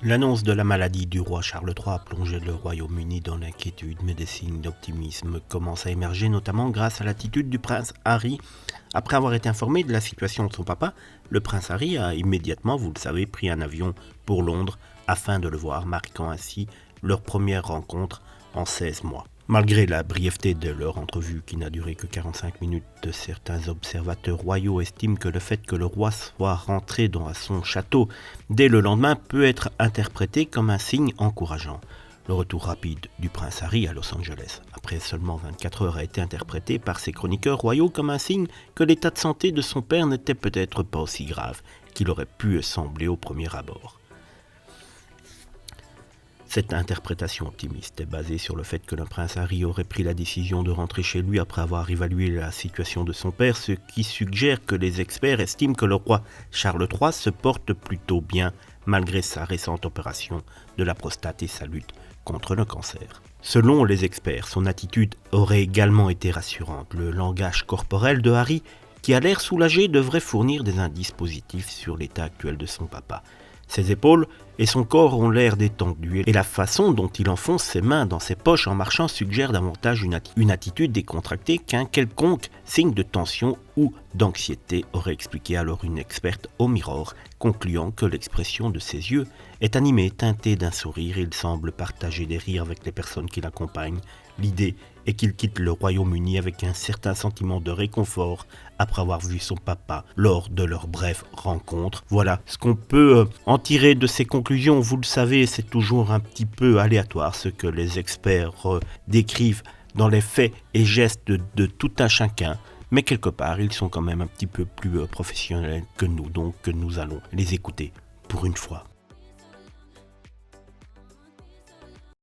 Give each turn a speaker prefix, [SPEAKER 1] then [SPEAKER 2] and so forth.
[SPEAKER 1] L'annonce de la maladie du roi Charles III a plongé le Royaume-Uni dans l'inquiétude, mais des signes d'optimisme commencent à émerger, notamment grâce à l'attitude du prince Harry. Après avoir été informé de la situation de son papa, le prince Harry a immédiatement, vous le savez, pris un avion pour Londres afin de le voir, marquant ainsi leur première rencontre en 16 mois. Malgré la brièveté de leur entrevue qui n'a duré que 45 minutes, certains observateurs royaux estiment que le fait que le roi soit rentré dans son château dès le lendemain peut être interprété comme un signe encourageant. Le retour rapide du prince Harry à Los Angeles, après seulement 24 heures, a été interprété par ses chroniqueurs royaux comme un signe que l'état de santé de son père n'était peut-être pas aussi grave qu'il aurait pu sembler au premier abord. Cette interprétation optimiste est basée sur le fait que le prince Harry aurait pris la décision de rentrer chez lui après avoir évalué la situation de son père, ce qui suggère que les experts estiment que le roi Charles III se porte plutôt bien malgré sa récente opération de la prostate et sa lutte contre le cancer. Selon les experts, son attitude aurait également été rassurante. Le langage corporel de Harry, qui a l'air soulagé, devrait fournir des indices positifs sur l'état actuel de son papa. Ses épaules et son corps ont l'air détendus et la façon dont il enfonce ses mains dans ses poches en marchant suggère davantage une attitude décontractée qu'un quelconque signe de tension ou d'anxiété, aurait expliqué alors une experte au Mirror, concluant que l'expression de ses yeux est animée, teintée d'un sourire. Il semble partager des rires avec les personnes qui l'accompagnent. L'idée est qu'il quitte le Royaume-Uni avec un certain sentiment de réconfort après avoir vu son papa lors de leur brève rencontre. Voilà ce qu'on peut en tirer de ces conclusions. Vous le savez, c'est toujours un petit peu aléatoire ce que les experts décrivent dans les faits et gestes de tout un chacun. Mais quelque part, ils sont quand même un petit peu plus professionnels que nous, donc nous allons les écouter pour une fois.